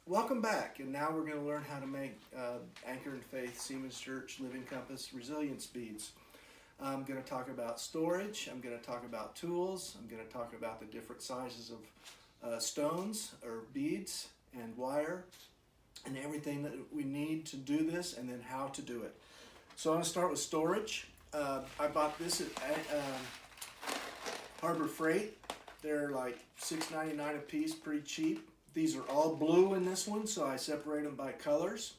Welcome back, and now we're going to learn how to make Anchor and Faith Siemens Church Living Compass resilience beads. I'm going to talk about storage, I'm going to talk about tools, I'm going to talk about the different sizes of stones or beads and wire and everything that we need to do this, and then how to do it. So I'm going to start with storage. I bought this at Harbor Freight. They're like $6.99 a piece, pretty cheap. These are all blue in this one, so I separate them by colors.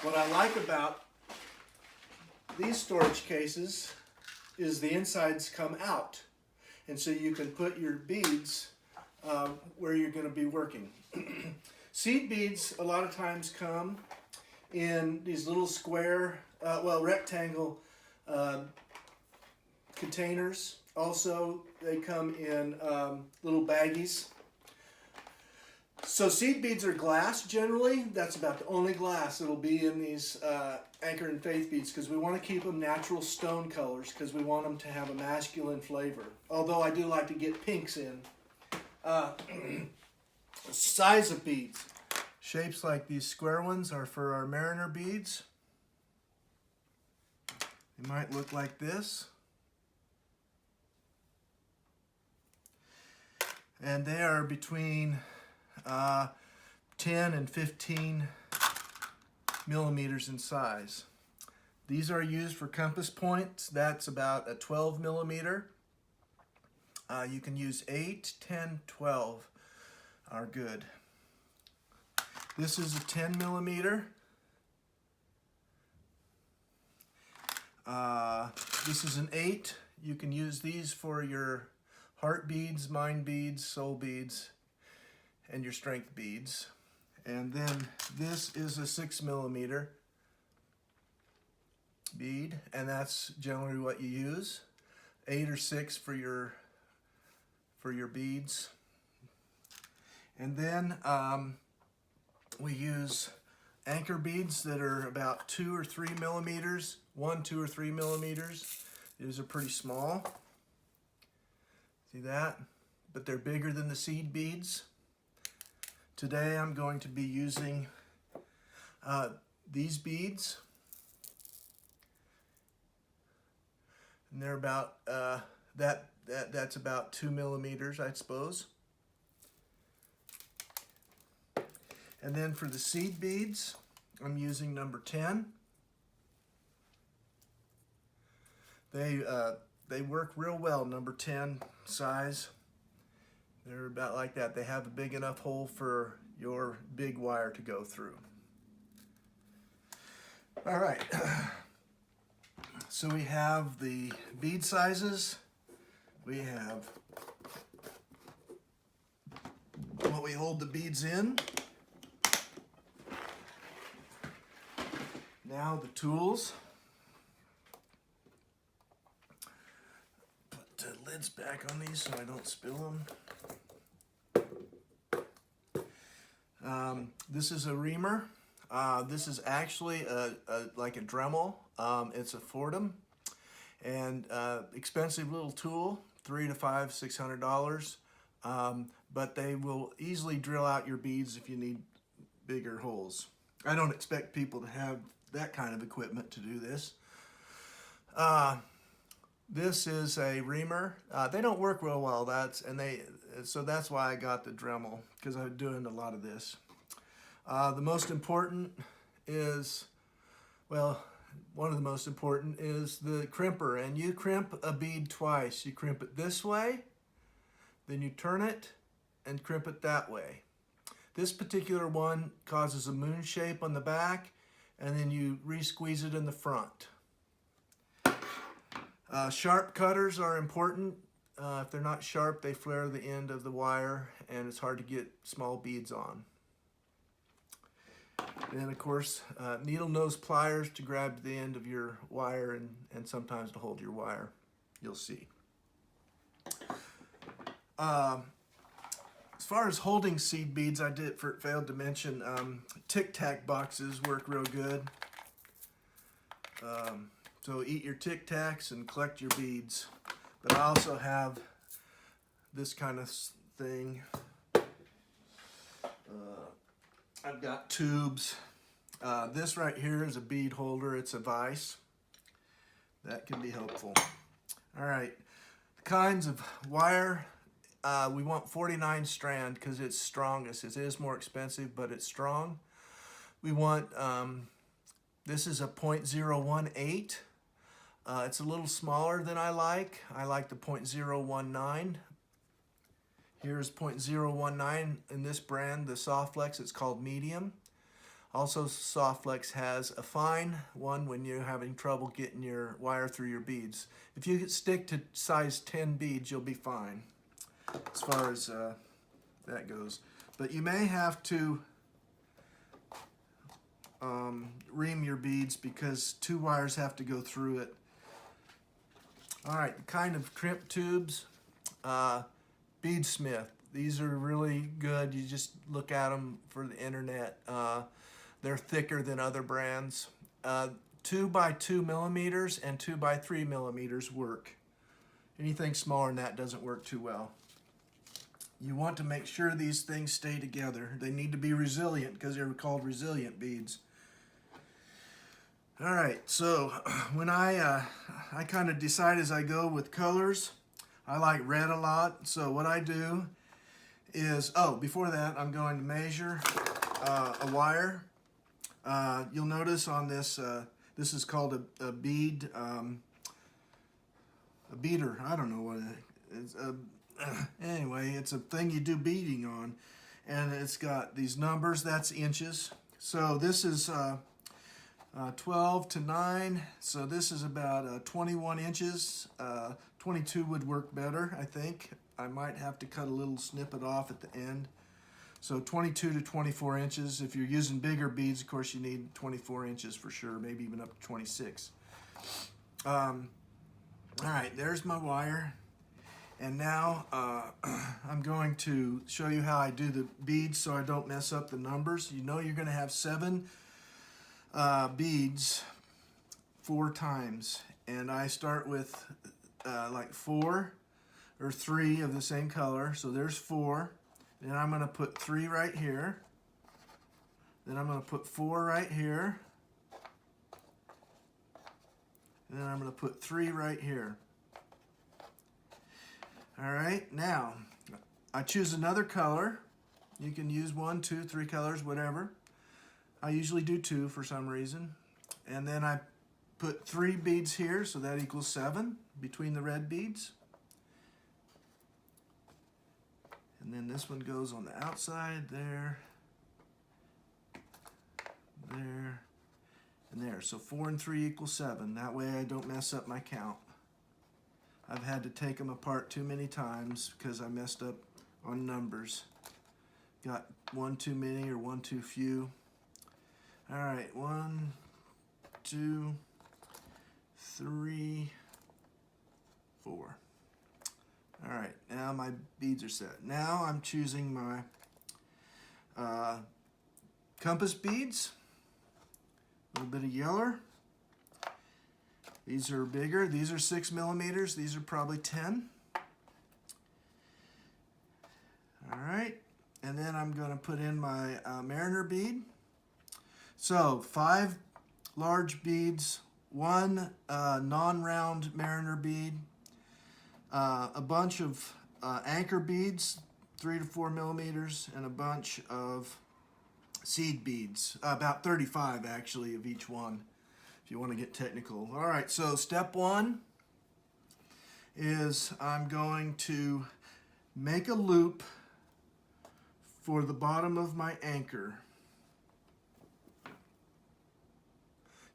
What I like about these storage cases is the insides come out, and so you can put your beads where you're going to be working. Seed beads a lot of times come in these little square, rectangle containers. Also, they come in little baggies. So seed beads are glass generally. That's about the only glass that'll be in these Anchor and Faith beads, because we want to keep them natural stone colors, because we want them to have a masculine flavor. Although I do like to get pinks in. Size of beads. Shapes like these square ones are for our mariner beads. They might look like this. And they are between 10 and 15 millimeters in size. These are used for compass points. That's about a 12 millimeter. You can use 8, 10, 12 are good. This is a 10 millimeter. This is an 8. You can use these for your heart beads, mind beads, soul beads, and your strength beads. And then this is a 6 millimeter bead, and that's generally what you use. 8 or 6 for your beads. And then we use anchor beads that are about 2 or 3 millimeters. 1, 2, or 3 millimeters. These are pretty small. See that? But they're bigger than the seed beads. Today I'm going to be using these beads. And they're about, that's about 2 millimeters, I suppose. And then for the seed beads, I'm using number 10. They work real well, number 10 size. They're about like that. They have a big enough hole for your big wire to go through. All right. So we have the bead sizes. We have what we hold the beads in. Now the tools. Put the lids back on these so I don't spill them. This is a reamer. This is actually like a Dremel. It's a Fordham, and expensive little tool, $300 to $600. But they will easily drill out your beads if you need bigger holes. I don't expect people to have that kind of equipment to do this. This is a reamer. They don't work real well. So that's why I got the Dremel, because I'm doing a lot of this. The most important is, one of the most important is the crimper, and you crimp a bead twice. You crimp it this way, then you turn it and crimp it that way. This particular one causes a moon shape on the back, and then you re-squeeze it in the front. Sharp cutters are important. If they're not sharp, they flare the end of the wire, and it's hard to get small beads on. And then, of course, needle nose pliers to grab the end of your wire and sometimes to hold your wire. You'll see. As far as holding seed beads, failed to mention Tic Tac boxes work real good. So eat your Tic Tacs and collect your beads. But I also have this kind of thing. I've got tubes. This right here is a bead holder. It's a vise. That can be helpful. All right, the kinds of wire. We want 49 strand because it's strongest. It is more expensive, but it's strong. We want, this is a 0.018. It's a little smaller than I like. I like the 0.019. Here's 0.019 in this brand, the Softflex. It's called medium. Also, Softflex has a fine one when you're having trouble getting your wire through your beads. If you stick to size 10 beads, you'll be fine as far as that goes. But you may have to ream your beads because 2 wires have to go through it. All right, the kind of crimp tubes, Beadsmith. These are really good. You just look at them for the internet. They're thicker than other brands. 2 by 2 millimeters and 2 by 3 millimeters work. Anything smaller than that doesn't work too well. You want to make sure these things stay together. They need to be resilient because they're called resilient beads. All right, so when I kind of decide as I go with colors, I like red a lot. So what I do is, before that, I'm going to measure a wire. You'll notice on this, this is called a bead, a beater. I don't know what it is. Anyway, it's a thing you do beading on, and it's got these numbers. That's inches. So this is 12 to 9. So this is about 21 inches. 22 would work better, I think. I might have to cut a little snippet off at the end. So 22 to 24 inches. If you're using bigger beads, of course, you need 24 inches for sure, maybe even up to 26. All right, there's my wire. And now I'm going to show you how I do the beads so I don't mess up the numbers. You know you're going to have 7 beads 4 times. And I start with like 4 or 3 of the same color. So there's 4. Then I'm going to put 3 right here. Then I'm going to put 4 right here. And then I'm going to put 3 right here. All right, now I choose another color. You can use 1, 2, 3 colors, whatever. I usually do 2 for some reason. And then I put 3 beads here, so that equals 7 between the red beads. And then this one goes on the outside, there, there, and there. So 4 and 3 equals 7. That way I don't mess up my count. I've had to take them apart too many times because I messed up on numbers. Got 1 too many or 1 too few. All right, 1, 2, 3, 4. All right, now my beads are set. Now I'm choosing my compass beads. A little bit of yellow. These are bigger. These are 6 millimeters. These are probably 10. All right, and then I'm going to put in my mariner bead. So 5 large beads, 1 non-round mariner bead, a bunch of anchor beads, 3 to 4 millimeters, and a bunch of seed beads, about 35 actually of each one, if you want to get technical. All right, so step 1 is I'm going to make a loop for the bottom of my anchor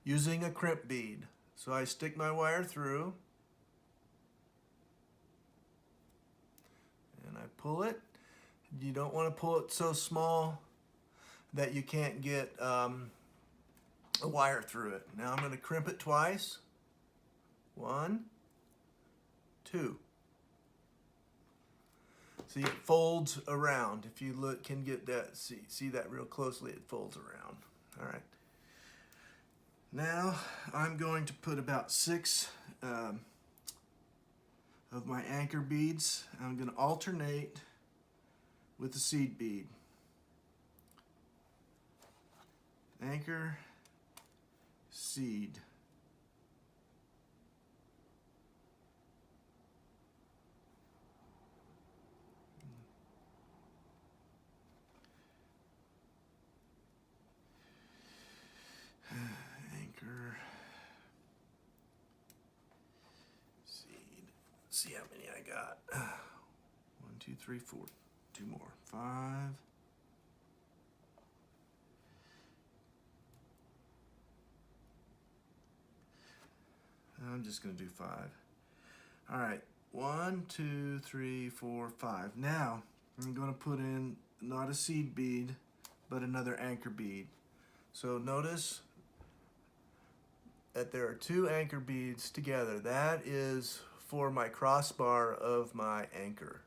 using a crimp bead. So I stick my wire through and I pull it. You don't want to pull it so small that you can't get a wire through it. Now I'm going to crimp it twice. 1, 2. See, it folds around. If you look, can get that, see that real closely, it folds around. All right. Now I'm going to put about 6 of my anchor beads. I'm going to alternate with the seed bead. anchor, seed. Anchor, seed. Let's see how many I got. 1, 2, 3, 4. 2 more. 5. I'm just going to do 5. All right. 1, 2, 3, 4, 5. Now I'm going to put in not a seed bead, but another anchor bead. So notice that there are 2 anchor beads together. That is for my crossbar of my anchor.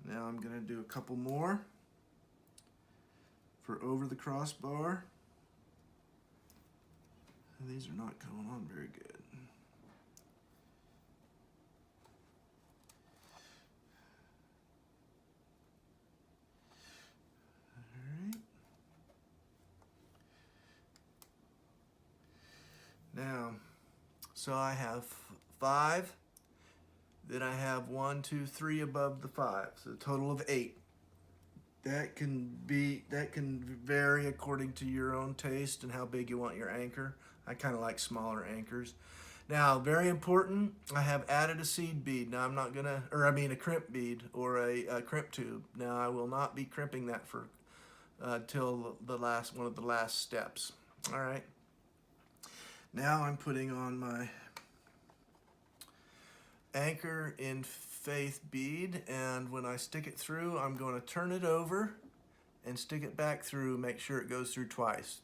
Now I'm going to do a couple more for over the crossbar. These are not going on very good. Now, so I have 5, then I have 1, 2, 3 above the 5, so a total of 8. That can vary according to your own taste and how big you want your anchor. I kind of like smaller anchors. Now, very important, I have added a seed bead. Now I'm not gonna, or I mean a crimp bead or a crimp tube. Now I will not be crimping that for till the last one of the last steps. All right. Now I'm putting on my anchor in faith bead, and when I stick it through, I'm going to turn it over and stick it back through, make sure it goes through twice.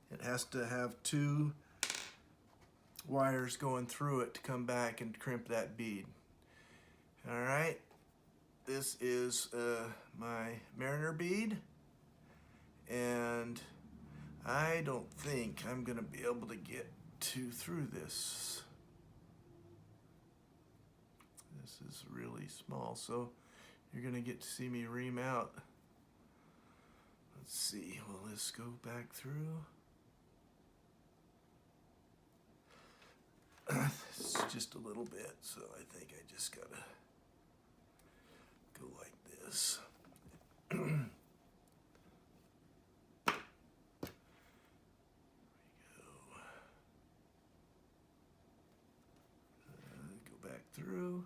It has to have 2 wires going through it to come back and crimp that bead. All right, this is my mariner bead, and I don't think I'm gonna be able to get 2 through this. This is really small, so you're gonna get to see me ream out. Let's see, will this go back through? It's just a little bit, so I think I just gotta go like this. Go back through.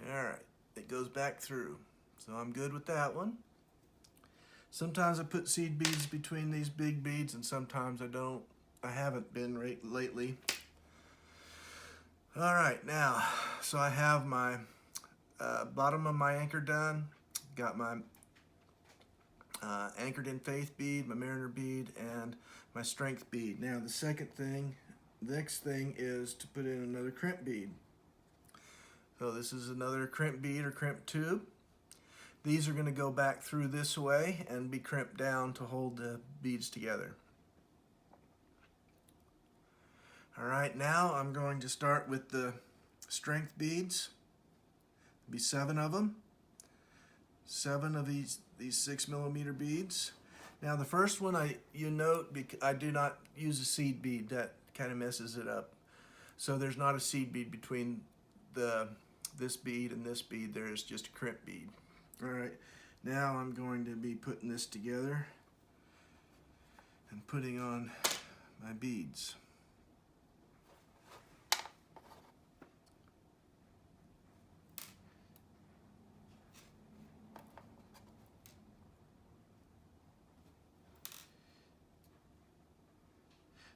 All right, it goes back through, so I'm good with that one. Sometimes I put seed beads between these big beads, and sometimes I don't. I haven't been lately. All right, now, so I have my bottom of my anchor done. Got my anchored in faith bead, my mariner bead, and my strength bead. Now the next thing is to put in another crimp bead. So this is another crimp bead or crimp tube. These are going to go back through this way and be crimped down to hold the beads together. All right, now I'm going to start with the strength beads. There'll be 7 of them. 7 of these 6mm beads. Now the first one, you note, I do not use a seed bead. That kind of messes it up. So there's not a seed bead between this bead and this bead. There is just a crimp bead. All right, now I'm going to be putting this together and putting on my beads.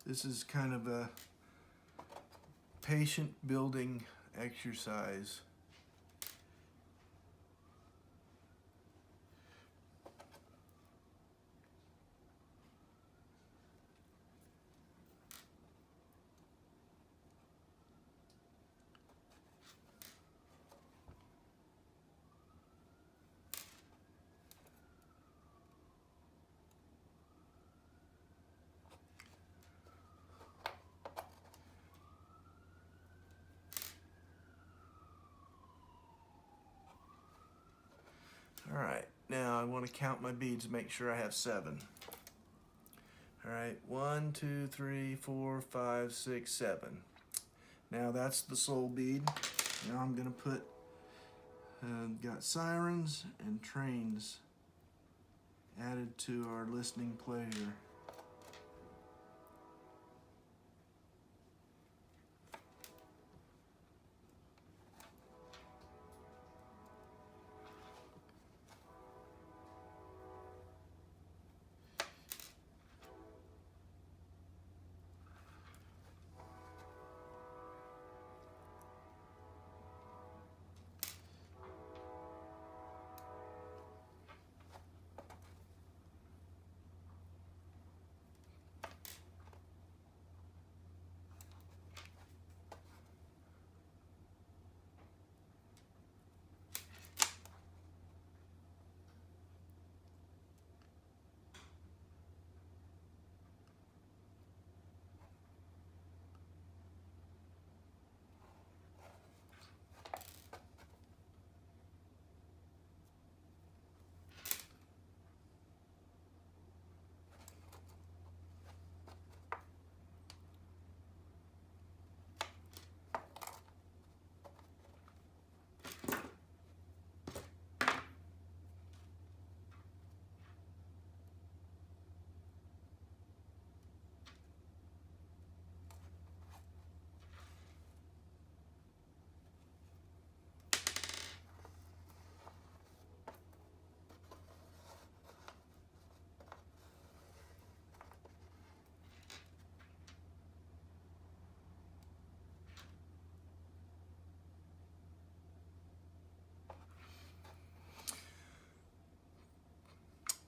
This is kind of a patient building exercise. right, now I want to count my beads to make sure I have 7. All right, 1, 2, 3, 4, 5, 6, 7. Now that's the soul bead. Now I'm gonna put, got sirens and trains added to our listening pleasure.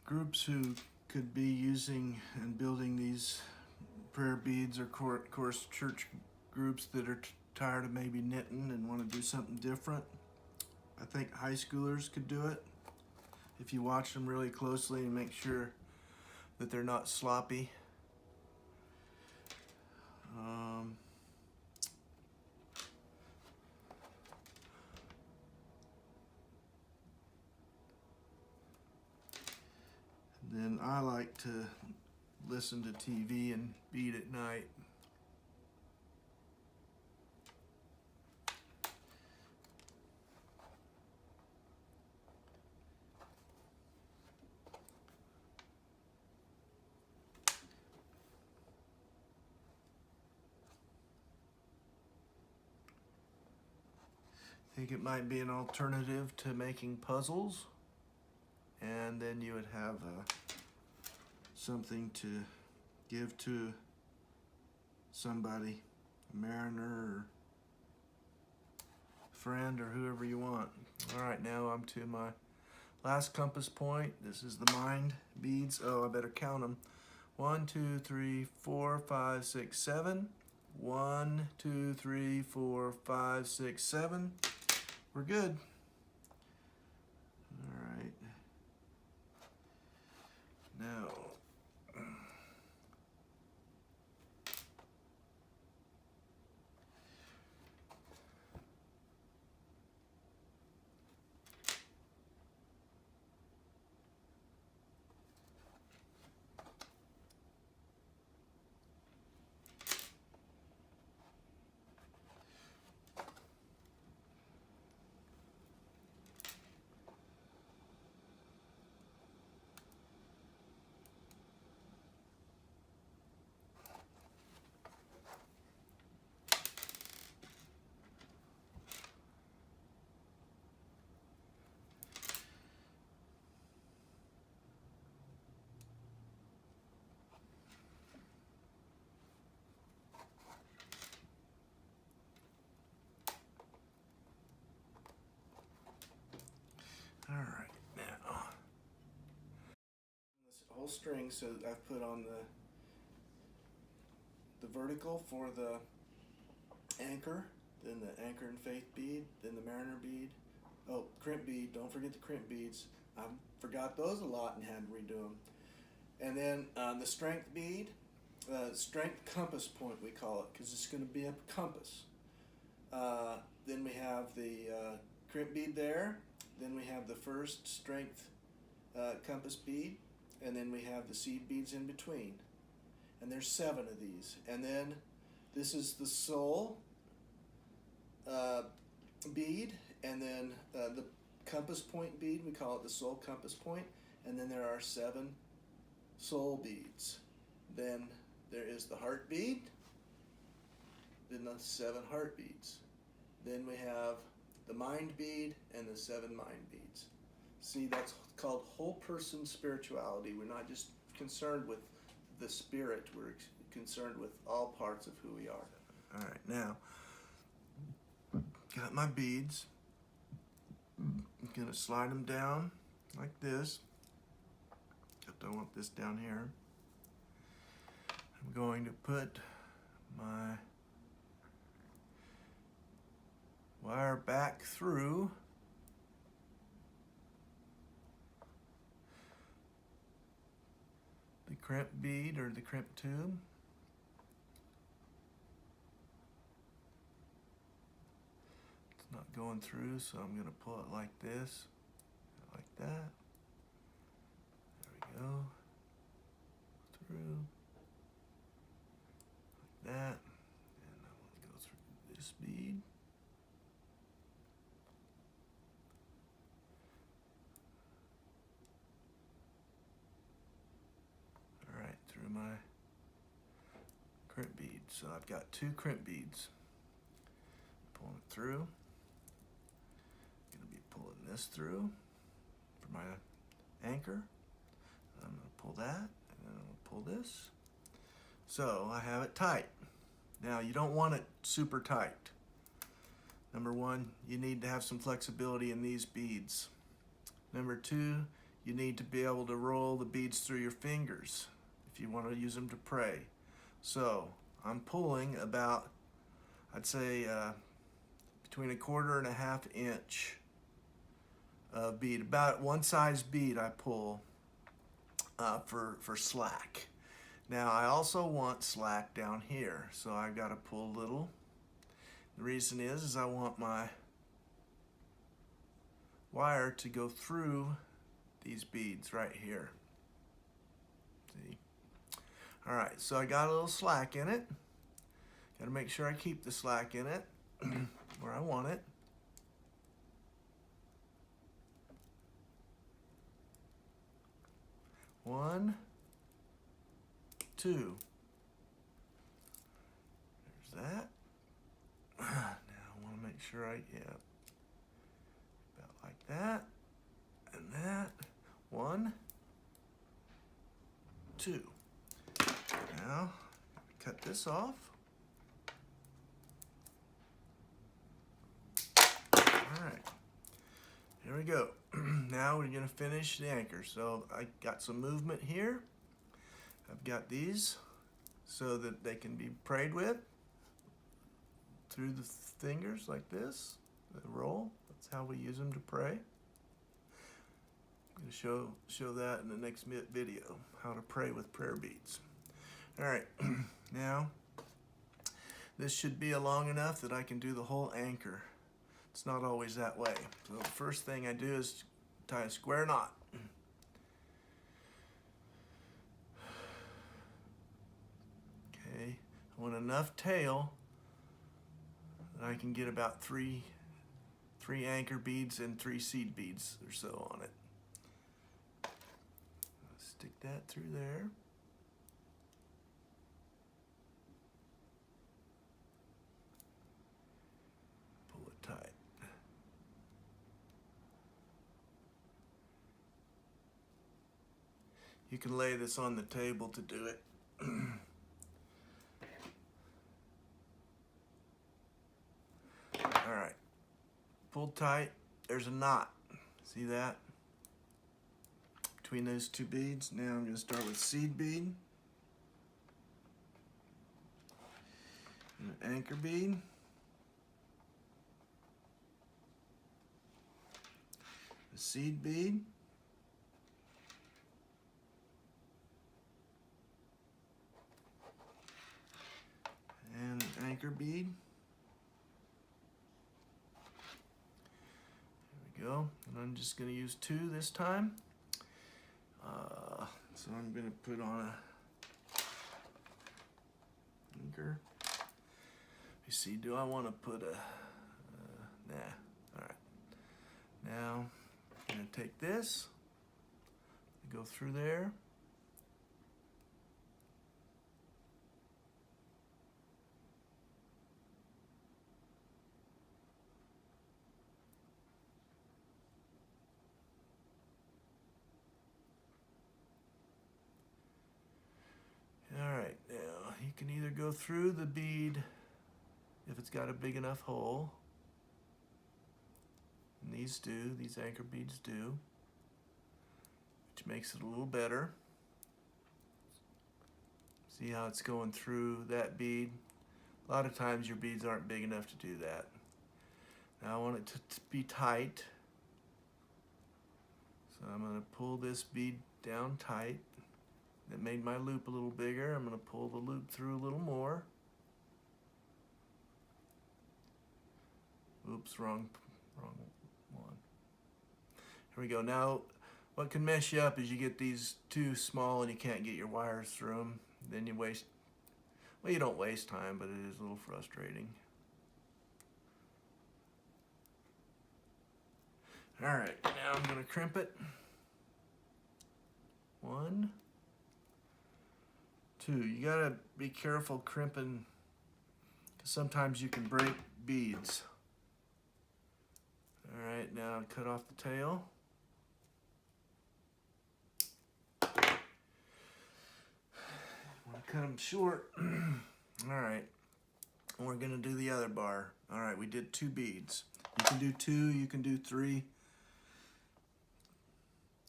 Groups who could be using and building these prayer beads are, of course, church groups that are tired of maybe knitting and want to do something different. I think high schoolers could do it if you watch them really closely and make sure that they're not sloppy. Then I like to listen to TV and bead at night. I think it might be an alternative to making puzzles, and then you would have something to give to somebody, a mariner or friend or whoever you want. All right, now I'm to my last compass point. This is the mind beads. Oh, I better count them. 1, 2, 3, 4, 5, 6, 7. 1, 2, 3, 4, 5, 6, 7. We're good. All right. Now, all right, now this whole string, so I've put on the vertical for the anchor, then the anchor and faith bead, then the mariner bead. Oh, crimp bead, don't forget the crimp beads. I forgot those a lot and had to redo them. And then the strength bead, strength compass point we call it, because it's going to be a compass. Then we have the crimp bead there, Then we have the first strength compass bead, and then we have the seed beads in between. And there's 7 of these. And then this is the soul bead, and then the compass point bead, we call it the soul compass point, and then there are 7 soul beads. Then there is the heart bead, then the 7 heart beads. Then we have the mind bead and the 7 mind beads. See, that's called whole person spirituality. We're not just concerned with the spirit, we're concerned with all parts of who we are. All right, now, got my beads. I'm gonna slide them down like this. Except I want this down here. I'm going to put my wire back through the crimp bead or the crimp tube. It's not going through, so I'm going to pull it like this, like that. There we go. Through. Like that. And I want to go through this bead. Through my crimp bead. So I've got 2 crimp beads. Pulling it through. I'm going to be pulling this through for my anchor. I'm going to pull that, and then I'm going to pull this. So I have it tight. Now you don't want it super tight. Number 1, you need to have some flexibility in these beads. Number 2, you need to be able to roll the beads through your fingers if you want to use them to pray. So I'm pulling about, I'd say between 1/4 and 1/2 inch of bead. About 1 size bead I pull for slack. Now I also want slack down here, so I've got to pull a little. The reason is I want my wire to go through these beads right here. See? All right, so I got a little slack in it. Got to make sure I keep the slack in it where I want it. One, 2. There's that. Now I want to make sure about like that, and that. 1, 2. Now, cut this off. All right, here we go. Now we're gonna finish the anchor. So I got some movement here. I've got these so that they can be prayed with through the fingers like this. They roll. That's how we use them to pray. I'm gonna show that in the next video, how to pray with prayer beads. All right, now this should be long enough that I can do the whole anchor. It's not always that way. So the first thing I do is tie a square knot. Okay, I want enough tail that I can get about three anchor beads and 3 seed beads or so on it. Stick that through there. Pull it tight. You can lay this on the table to do it. All right, pulled tight. There's a knot. See that? Between those 2 beads. Now I'm going to start with seed bead. And an anchor bead. A seed bead. And an anchor bead. There we go. And I'm just going to use 2 this time. So I'm going to put on a anchor. You see, do I want to put a, nah, all right. Now, I'm going to take this, go through there. All right, now you can either go through the bead if it's got a big enough hole, and these do, these anchor beads do, which makes it a little better. See how it's going through that bead? A lot of times your beads aren't big enough to do that. Now I want it to be tight, so I'm going to pull this bead down tight. That made my loop a little bigger. I'm going to pull the loop through a little more. Oops, wrong one. Here we go. Now, what can mess you up is you get these too small and you can't get your wires through them. Then you waste, well, you don't waste time, but it is a little frustrating. All right, now I'm going to crimp it. 1, 2. You got to be careful crimping, because sometimes you can break beads. All right, now cut off the tail. Want to cut them short. All right, and we're gonna do the other bar. All right, we did 2 beads. You can do 2, you can do 3.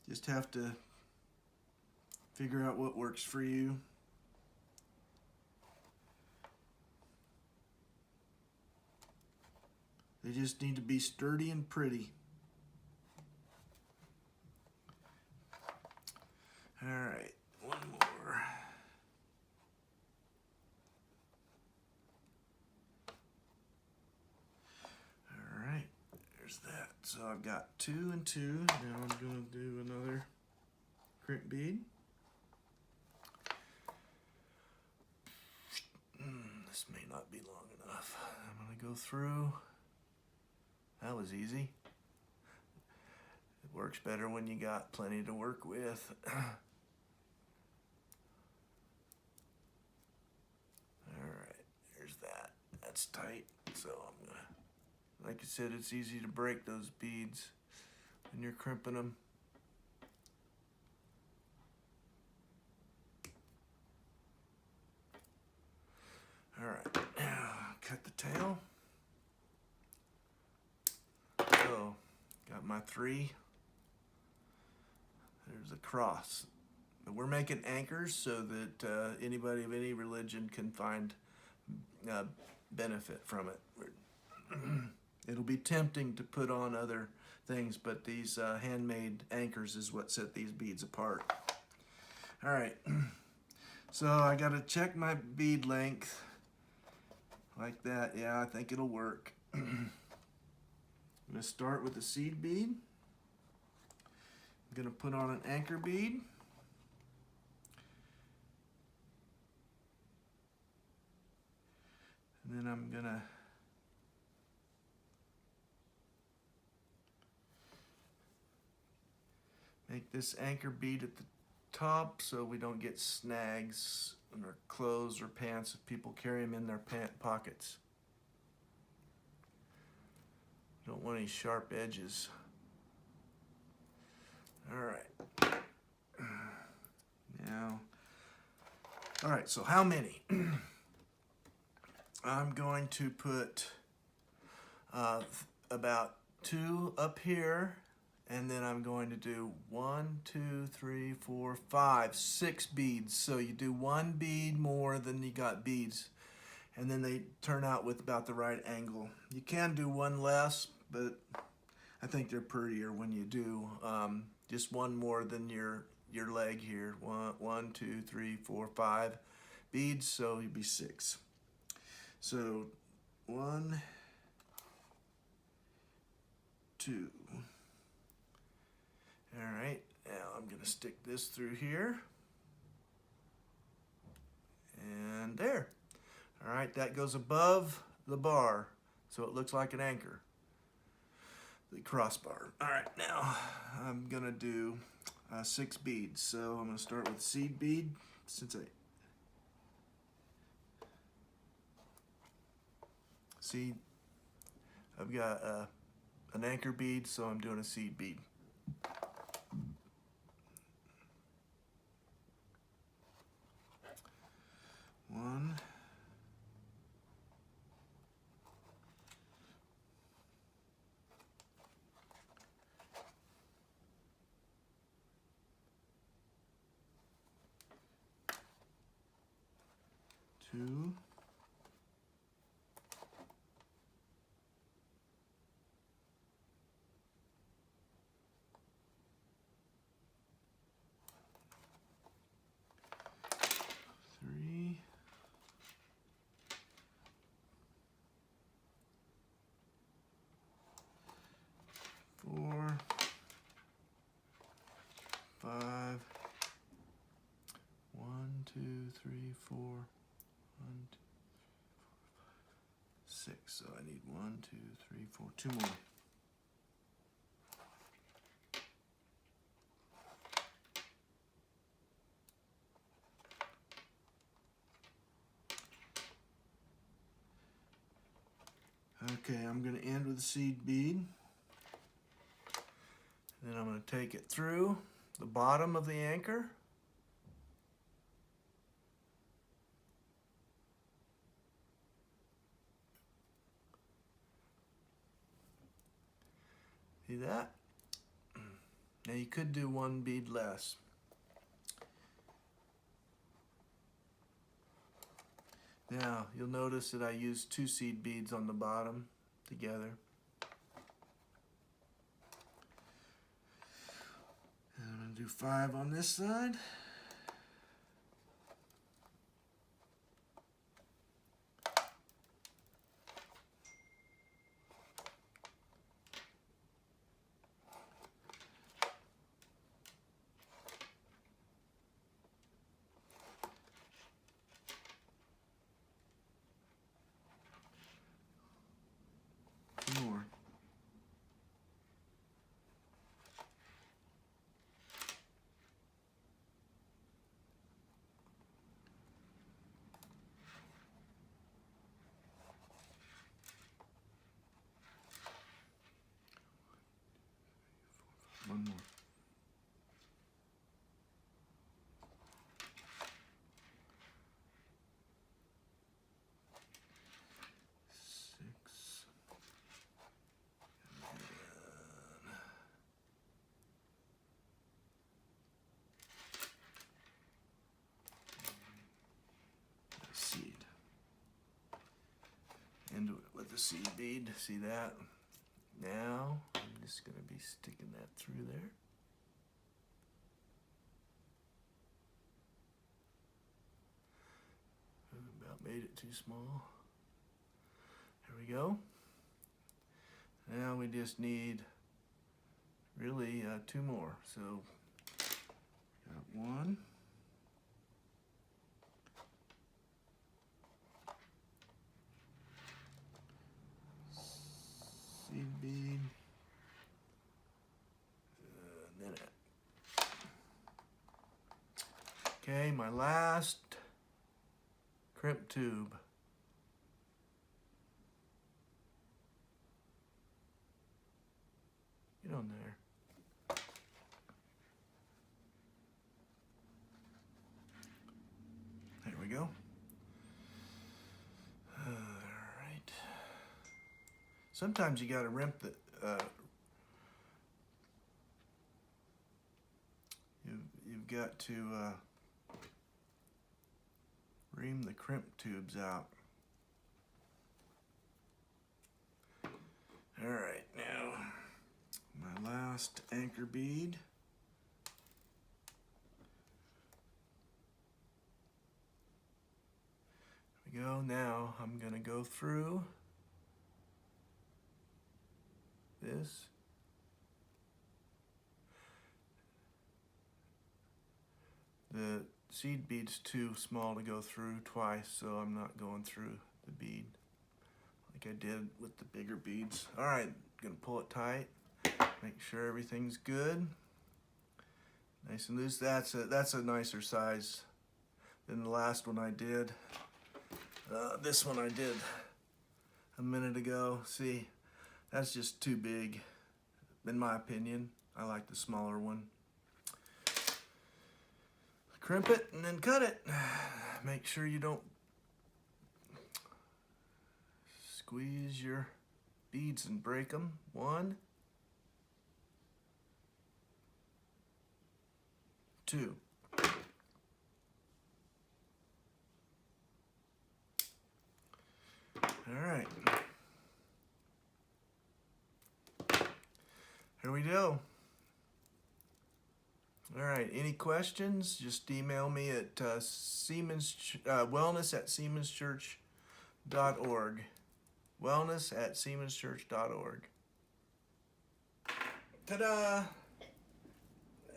Just have to figure out what works for you. They just need to be sturdy and pretty. All right, one more. All right, there's that. So I've got 2 and 2. Now I'm gonna do another crimp bead. This may not be long enough. I'm gonna go through. That was easy. It works better when you got plenty to work with. All right, there's that. That's tight. So I'm gonna, like I said, it's easy to break those beads when you're crimping them. All right, now cut the tail. So, got my 3. There's a cross. But we're making anchors so that anybody of any religion can find benefit from it. It'll be tempting to put on other things, but these handmade anchors is what set these beads apart. All right, so I got to check my bead length like that. Yeah, I think it'll work. I'm going to start with a seed bead. I'm going to put on an anchor bead. And then I'm going to make this anchor bead at the top so we don't get snags in our clothes or pants if people carry them in their pant pockets. Don't want any sharp edges. All right. Now, all right, so how many? I'm going to put about 2 up here, and then I'm going to do 1, 2, 3, 4, 5, 6 beads. So you do 1 bead more than you got beads, and then they turn out with about the right angle. You can do 1 less, but I think they're prettier when you do just 1 more than your leg here. 1, 2, 3, 4, 5 beads, so you'd be 6. So 1, 2, All right, now I'm gonna stick this through here. And there. All right, that goes above the bar, so it looks like an anchor, the crossbar. All right, now I'm gonna do 6 beads. So I'm gonna start with seed bead, since I see I've got an anchor bead, so I'm doing a seed bead. One, two, three, four, 5. 1, 2, 3, 4. 1, 2, 6. So I need 1, 2, 3, 4. 2 more. Okay, I'm going to end with a seed bead. Then I'm going to take it through the bottom of the anchor. See that? Now you could do 1 bead less. Now you'll notice that I used 2 seed beads on the bottom together. And I'm going to do 5 on this side. More. One more. Seed. End with the seed bead. See that? Now I'm just going to be sticking that through there. About made it too small. There we go. Now we just need really 2 more. So got 1. Seed bead. Then okay, my last crimp tube. Get on there. There we go. All right. Sometimes you got to rimp the you've got to ream the crimp tubes out. All right, now my last anchor bead. There we go. Now I'm going to go through this The seed bead's too small to go through twice, so I'm not going through the bead like I did with the bigger beads. All right, gonna pull it tight, make sure everything's good. Nice and loose. That's a nicer size than the last one I did. This one I did a minute ago. See, that's just too big, in my opinion. I like the smaller one. Crimp it and then cut it. Make sure you don't squeeze your beads and break them. 1, 2. All right. Here we go. All right, any questions? Just email me at wellness@seamanschurch.org. Wellness@seamanschurch.org. Ta-da!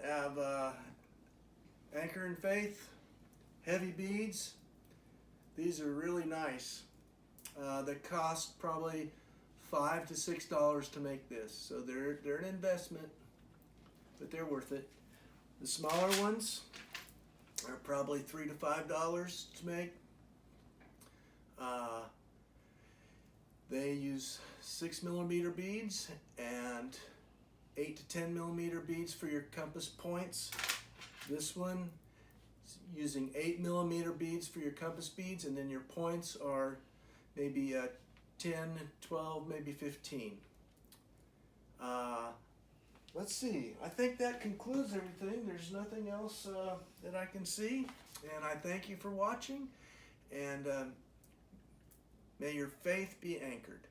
I have Anchor and Faith heavy beads. These are really nice. They cost probably $5 to $6 to make this, so they're an investment, but they're worth it. The smaller ones are probably $3 to $5 to make. They use 6mm beads and 8 to 10mm beads for your compass points. This one is using 8mm beads for your compass beads, and then your points are maybe 10, 12, maybe 15. Let's see. I think that concludes everything. There's nothing else that I can see. And I thank you for watching. And may your faith be anchored.